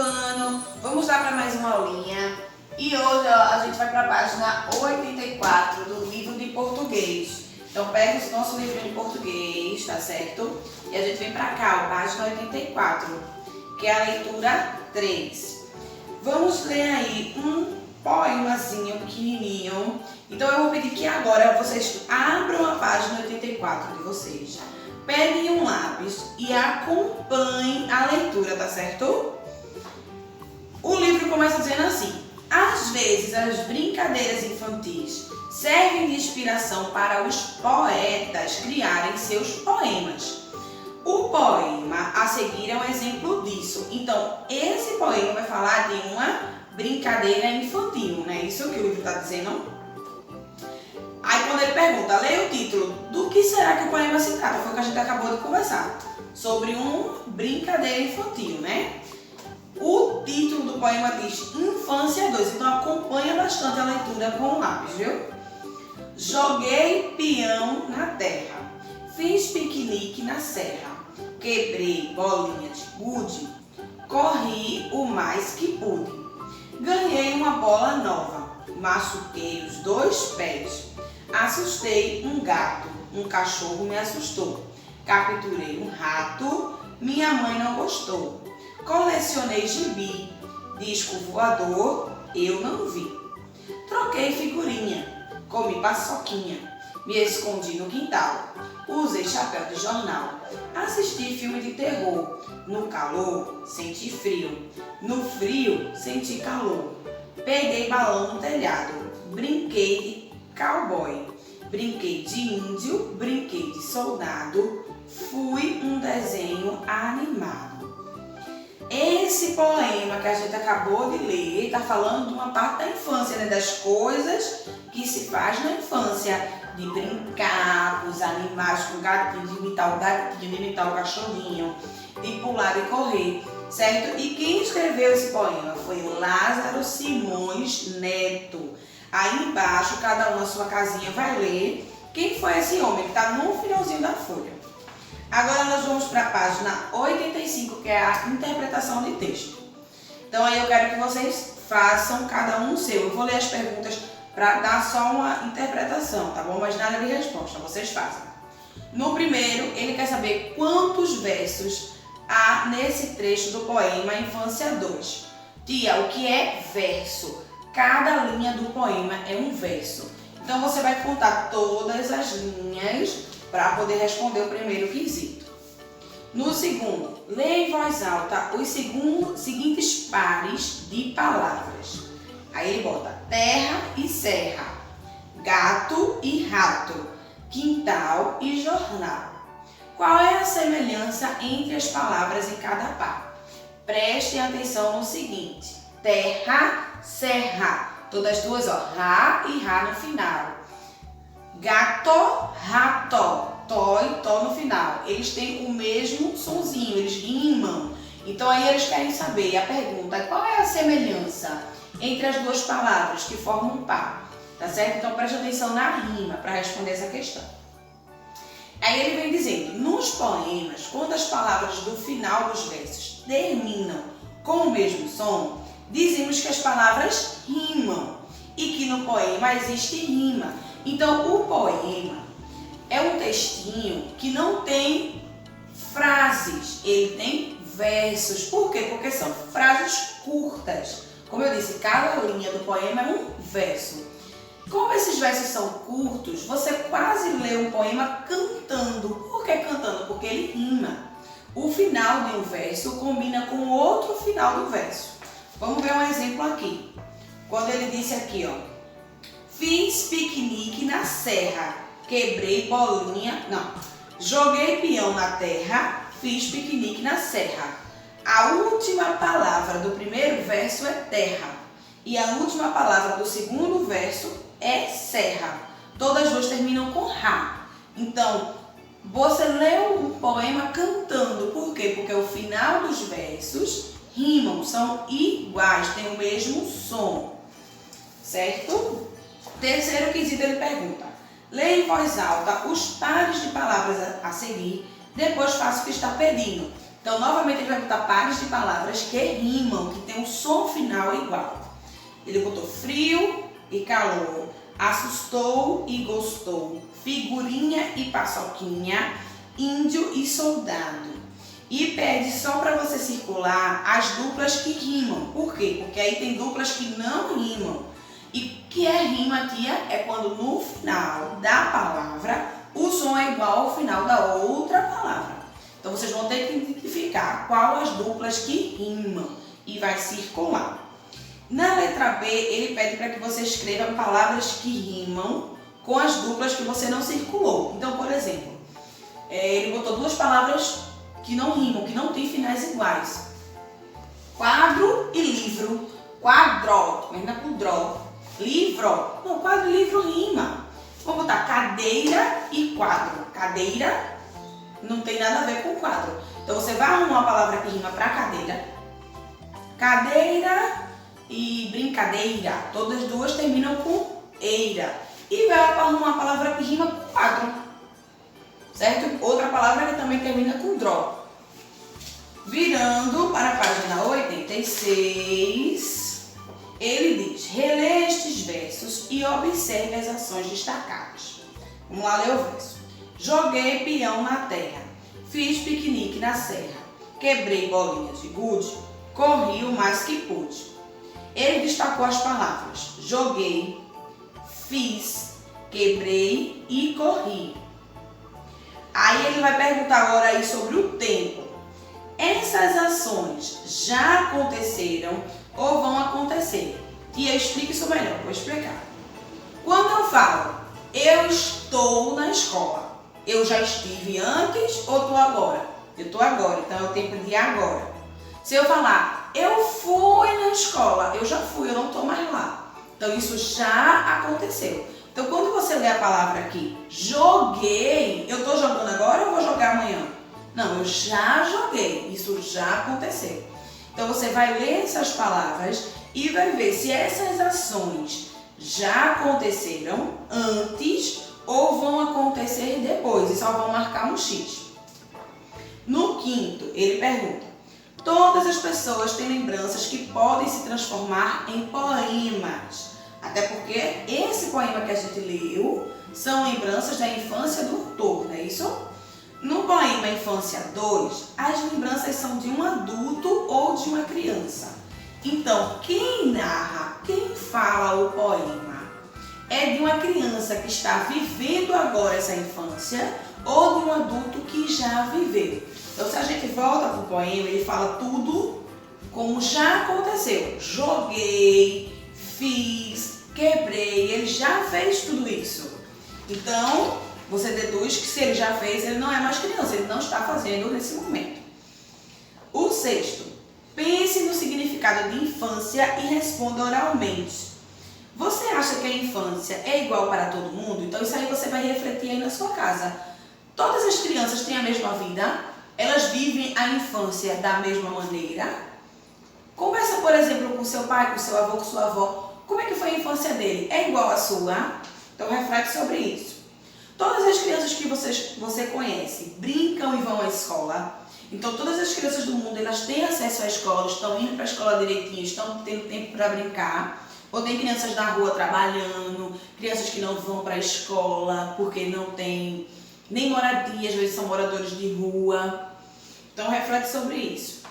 ano, vamos lá para mais uma aulinha. E hoje a gente vai para a página 84 do livro de português. Então pega o nosso livro de português, tá certo? E a gente vem para cá, a página 84, que é a leitura 3. Vamos ler aí um poemazinho pequenininho. Então eu vou pedir que agora vocês abram a página 84 de vocês. Peguem um lápis e acompanhem a leitura, tá certo? O livro começa dizendo assim: às vezes as brincadeiras infantis servem de inspiração para os poetas criarem seus poemas. O poema a seguir é um exemplo disso. Então, esse poema vai falar de uma brincadeira infantil, não é isso que o livro está dizendo? Aí quando ele pergunta, leia o título, do que será que o poema se trata? Foi o que a gente acabou de conversar. Sobre uma brincadeira infantil, né? O título do poema diz Infância 2, então acompanha bastante a leitura com o lápis, viu? Joguei peão na terra, fiz piquenique na serra, quebrei bolinha de gude, corri o mais que pude, ganhei uma bola nova, machuquei os 2 pés, assustei um gato, um cachorro me assustou, capturei um rato, minha mãe não gostou, colecionei gibi, disco voador, eu não vi, troquei figurinha, comi paçoquinha, me escondi no quintal, usei chapéu de jornal, assisti filme de terror, no calor senti frio, no frio senti calor, peguei balão no telhado, brinquei de cowboy, brinquei de índio, brinquei de soldado, fui um desenho animado. Esse poema que a gente acabou de ler está falando de uma parte da infância, né? Das coisas que se faz na infância, de brincar com os animais, com o gatinho, de imitar o gatinho, de imitar o cachorrinho, de pular e correr, certo? E quem escreveu esse poema foi Lázaro Simões Neto. Aí embaixo, cada um na sua casinha vai ler quem foi esse homem que está no finalzinho da folha. Agora nós vamos para a página 85, que é a interpretação de texto. Então aí eu quero que vocês façam cada um o seu. Eu vou ler as perguntas para dar só uma interpretação, tá bom? Mas nada de resposta, vocês fazem. No primeiro, ele quer saber quantos versos há nesse trecho do poema Infância 2. Tia, o que é verso? Cada linha do poema é um verso. Então você vai contar todas as linhas para poder responder o primeiro quesito. No segundo, leia em voz alta os seguintes pares de palavras. Aí ele bota terra e serra, gato e rato, quintal e jornal. Qual é a semelhança entre as palavras em cada par? Prestem atenção no seguinte: terra, serra, todas as duas, ó, ra e ra no final. Gato, rato, tó e tó no final. Eles têm o mesmo sonzinho, eles rimam. Então aí eles querem saber, a pergunta é qual é a semelhança entre as duas palavras que formam um par, tá certo? Então preste atenção na rima para responder essa questão. Aí ele vem dizendo, nos poemas, quando as palavras do final dos versos terminam com o mesmo som, dizemos que as palavras rimam e que no poema existe rima. Então, o poema é um textinho que não tem frases, ele tem versos. Por quê? Porque são frases curtas. Como eu disse, cada linha do poema é um verso. Como esses versos são curtos, você quase lê um poema cantando. Por que cantando? Porque ele rima. O final de um verso combina com outro final do verso. Vamos ver um exemplo aqui. Quando ele disse aqui, ó. Fiz piquenique na serra, quebrei bolinha, joguei peão na terra, fiz piquenique na serra. A última palavra do primeiro verso é terra e a última palavra do segundo verso é serra. Todas as duas terminam com ra. Então, você leu o poema cantando. Por quê? Porque o final dos versos rimam, são iguais, têm o mesmo som, certo? Terceiro quesito, ele pergunta, leia em voz alta os pares de palavras a seguir, depois faça o que está pedindo. Então, novamente, ele vai botar pares de palavras que rimam, que tem um som final igual. Ele botou frio e calor, assustou e gostou, figurinha e paçoquinha, índio e soldado. E pede só para você circular as duplas que rimam. Por quê? Porque aí tem duplas que não rimam. E o que é rima, tia? É quando no final da palavra o som é igual ao final da outra palavra. Então vocês vão ter que identificar qual as duplas que rimam e vai circular. Na letra B, ele pede para que você escreva palavras que rimam com as duplas que você não circulou. Então, por exemplo, ele botou duas palavras que não rimam, que não têm finais iguais. Quadro e livro. Quadro, termina com dro. Livro. Não, quadro e livro rima. Vamos botar cadeira e quadro. Cadeira não tem nada a ver com quadro. Então você vai arrumar uma palavra que rima para cadeira. Cadeira e brincadeira. Todas duas terminam com eira. E vai arrumar uma palavra que rima com quadro. Certo? Outra palavra que também termina com dro. Virando para a página 86, ele diz: relê estes versos e observe as ações destacadas. Vamos lá ler o verso. Joguei peão na terra, fiz piquenique na serra, quebrei bolinhas de gude, corri o mais que pude. Ele destacou as palavras joguei, fiz, quebrei e corri. Aí ele vai perguntar agora aí sobre o tempo. Essas ações já aconteceram ou vão acontecer? E eu explico isso melhor, vou explicar. Quando eu falo, eu estou na escola, eu já estive antes ou estou agora? Eu estou agora, então é o tempo de agora. Se eu falar, eu fui na escola, eu já fui, eu não estou mais lá. Então isso já aconteceu. Então quando você lê a palavra aqui, joguei, eu estou jogando agora ou vou jogar amanhã? Não, eu já joguei, isso já aconteceu. Então você vai ler essas palavras e vai ver se essas ações já aconteceram antes ou vão acontecer depois e só vão marcar um X. No quinto, ele pergunta: todas as pessoas têm lembranças que podem se transformar em poemas. Até porque esse poema que a gente leu são lembranças da infância do autor, não é isso? No poema Infância 2, as lembranças são de um adulto ou de uma criança. Então, quem narra, quem fala o poema é de uma criança que está vivendo agora essa infância ou de um adulto que já viveu. Então, se a gente volta para o poema, ele fala tudo como já aconteceu. Joguei, fiz, quebrei, ele já fez tudo isso. Então, você deduz que se ele já fez, ele não é mais criança, ele não está fazendo nesse momento. O sexto, pense no significado de infância e responda oralmente. Você acha que a infância é igual para todo mundo? Então isso aí você vai refletir aí na sua casa. Todas as crianças têm a mesma vida? Elas vivem a infância da mesma maneira? Conversa, por exemplo, com seu pai, com seu avô, com sua avó. Como é que foi a infância dele? É igual à sua? Então reflete sobre isso. Todas as crianças que você conhece brincam e vão à escola. Então todas as crianças do mundo, elas têm acesso à escola, estão indo para a escola direitinho, estão tendo tempo para brincar. Ou tem crianças na rua trabalhando, crianças que não vão para a escola porque não tem nem moradia, às vezes são moradores de rua. Então reflete sobre isso.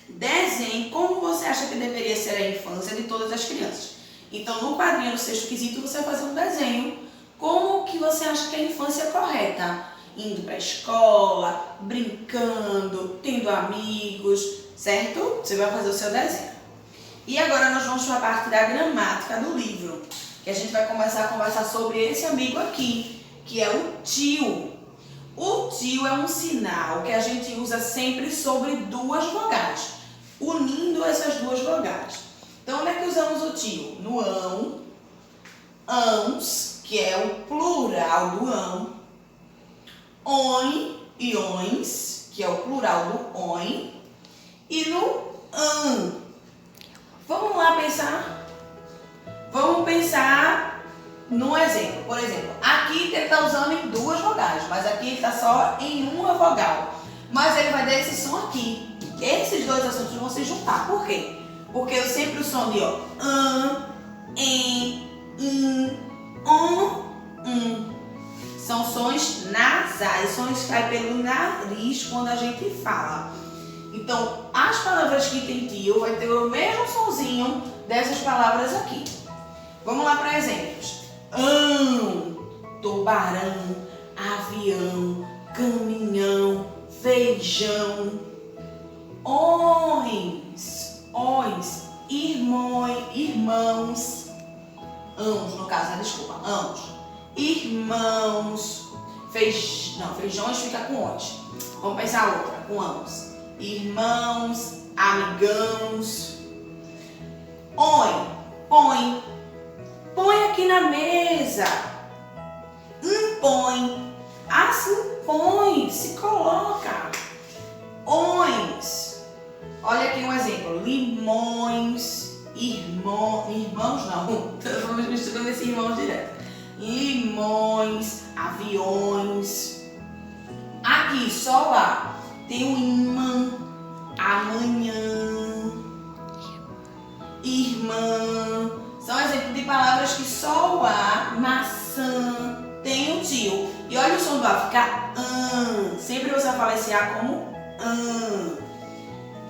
Desenhe como você acha que deveria ser a infância de todas as crianças. Então no quadrinho, no sexto quesito, você vai fazer um desenho. Como que você acha que é a infância correta? Indo para a escola, brincando, tendo amigos, certo? Você vai fazer o seu desenho. E agora nós vamos para a parte da gramática do livro, que a gente vai começar a conversar sobre esse amigo aqui, que é o tio. O tio é um sinal que a gente usa sempre sobre duas vogais, unindo essas duas vogais. Então, onde é que usamos o tio? No ão, ãos, que é o plural do ão, on e ons, que é o plural do on, e no an. Vamos lá pensar? Vamos pensar num exemplo. Por exemplo, aqui ele está usando em duas vogais, mas aqui ele está só em uma vogal. mas ele vai dar esse som aqui. Esses dois assuntos vão se juntar. Por quê? Porque eu sempre o som de ó, são sons nasais, sons que caem pelo nariz quando a gente fala. Então, as palavras que tem tio vai ter o mesmo sonzinho dessas palavras aqui. Vamos lá para exemplos. Tubarão, avião, caminhão, feijão, irmãos, no caso, desculpa, irmãos, feijões fica com os. Vamos pensar outra, com ãos. Irmãos, amigãos. Põe aqui na mesa. Põe. Assim põe, se coloca. Olha aqui um exemplo. Limões, irmãos não. Vamos misturando esses irmãos direto. Limões, aviões. Aqui, só lá. Tem o imã, amanhã, irmã. São exemplos de palavras que só o A, maçã, tem o tio. E olha o som do A, fica sempre você vai falar esse A como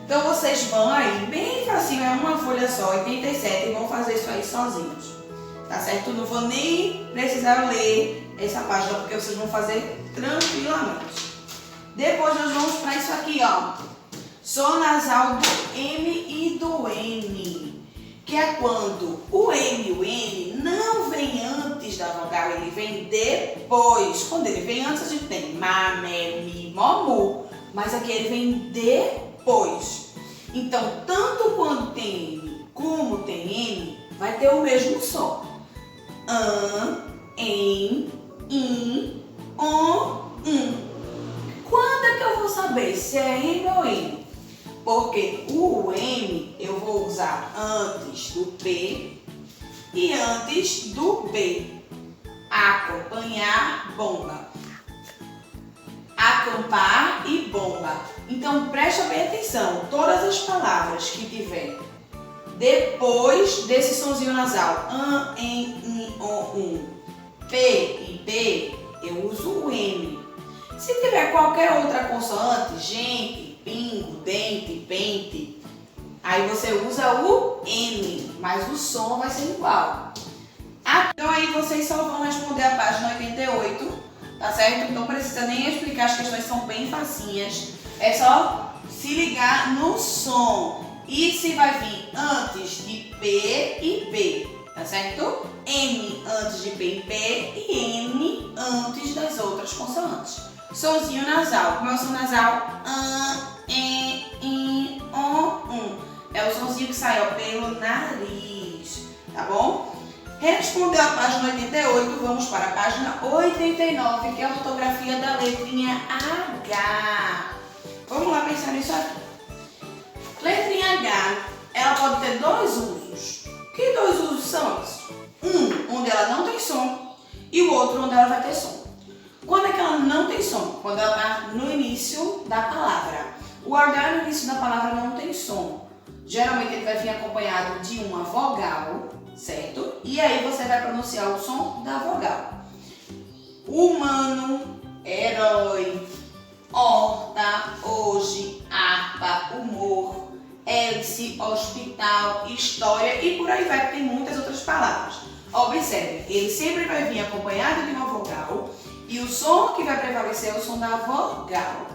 Então vocês vão aí, bem facinho, é uma folha só, 87, e vão fazer isso aí sozinhos. Tá certo? Não vou nem precisar ler essa página, porque vocês vão fazer tranquilamente. Depois nós vamos para isso aqui, ó. Som nasal do M e do N. Que é quando o M e o N não vem antes da vogal, ele vem depois. Quando ele vem antes, a gente tem má, mé, mi, mó, mu. Mas aqui ele vem depois. Então, tanto quando tem M como tem N, vai ter o mesmo som. Em, in, on, Quando é que eu vou saber se é M ou N? Porque o M eu vou usar antes do P e antes do B. Acompanhar, bomba. Acampar e bomba. Então presta bem atenção. Todas as palavras que tiver depois desse sonzinho nasal, em, in, on, P e B, eu uso o M. Se tiver qualquer outra consoante, gente, pingo, dente, pente, aí você usa o N, mas o som vai ser igual. Então aí vocês só vão responder a página 88, tá certo? Não precisa nem explicar, as questões são bem facinhas. É só se ligar no som e se vai vir antes de P e B, tá certo? M antes de P e B e N antes das outras consoantes. Sonzinho nasal. Como é o som nasal? Em, in, on. É o sonzinho que sai pelo nariz, tá bom? Respondeu a página 88, vamos para a página 89, que é a ortografia da letrinha H. Vamos lá pensar nisso aqui. Letrinha H, ela pode ter dois usos. Que dois usos são esses? Um, onde ela não tem som, e o outro, onde ela vai ter som. Quando é que ela não tem som? Quando ela está no início da palavra. O H no início da palavra não tem som. Geralmente ele vai vir acompanhado de uma vogal, certo? E aí você vai pronunciar o som da vogal. Humano, herói, horta, hoje, harpa, humor, hélice, hospital, história e por aí vai, tem muitas outras palavras. Observe, ele sempre vai vir acompanhado de uma vogal e o som que vai prevalecer é o som da vogal.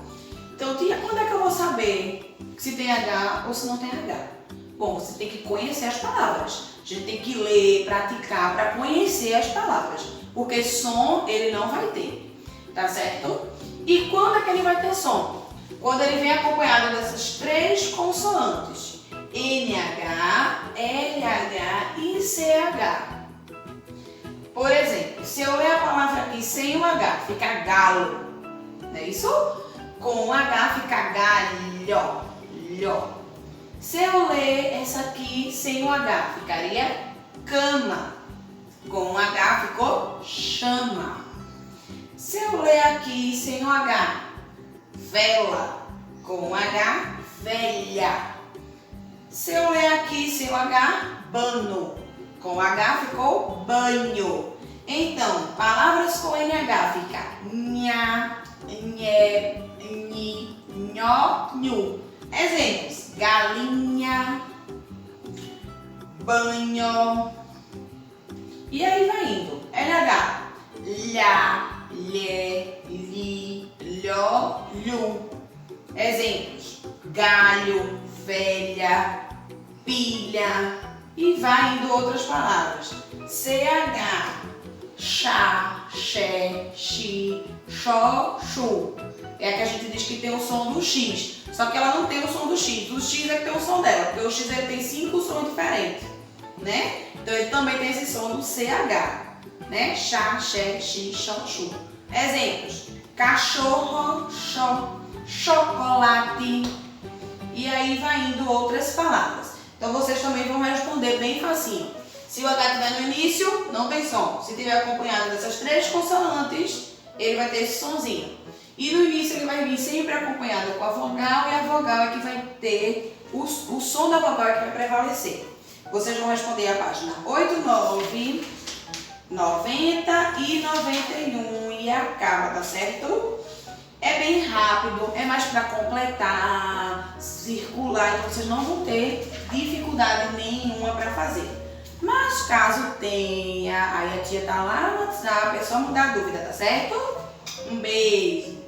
Então, tia, quando é que eu vou saber se tem H ou se não tem H? Bom, você tem que conhecer as palavras. A gente tem que ler, praticar para conhecer as palavras. Porque som ele não vai ter, tá certo? E quando é que ele vai ter som? Quando ele vem acompanhado dessas três consoantes. NH, LH e CH. Por exemplo, se eu ler a palavra aqui sem o H, fica galo. Não é isso? Com o H fica galho. Se eu ler essa aqui sem o H, ficaria cama. Com o H ficou chama. Se eu ler aqui sem o H, vela. velha. Se eu ler aqui seu H, bano. Com H ficou banho. Então, palavras com NH fica nha, nhé, nhi, nhó, nhu. Exemplos: galinha, banho. E aí vai indo. LH, lhá, lhé, li, lhó, lhu. Exemplos: galho, velha, pilha. E vai indo outras palavras. CH, chá, xé, xi, xó, chu. É a que a gente diz que tem o som do X. Só que ela não tem o som do X. O X é que tem o som dela, porque o X ele tem 5 sons diferentes, né? Então ele também tem esse som do CH, né? Chá, xé, xi, xó, chu. Exemplos: cachorro, xó, chocolate. E aí vai indo outras palavras. Então vocês também vão responder bem facinho. Se o H estiver no início, não tem som. Se estiver acompanhado dessas 3 consoantes, ele vai ter esse sonzinho. E no início ele vai vir sempre acompanhado com a vogal, e a vogal é que vai ter o som da vogal é que vai prevalecer. Vocês vão responder a página 8, 9, 90 e 91 e acaba, tá certo? É bem rápido, é mais para completar, circular, então vocês não vão ter dificuldade nenhuma para fazer. Mas caso tenha, aí a tia tá lá no WhatsApp, é só mudar a dúvida, tá certo? Um beijo!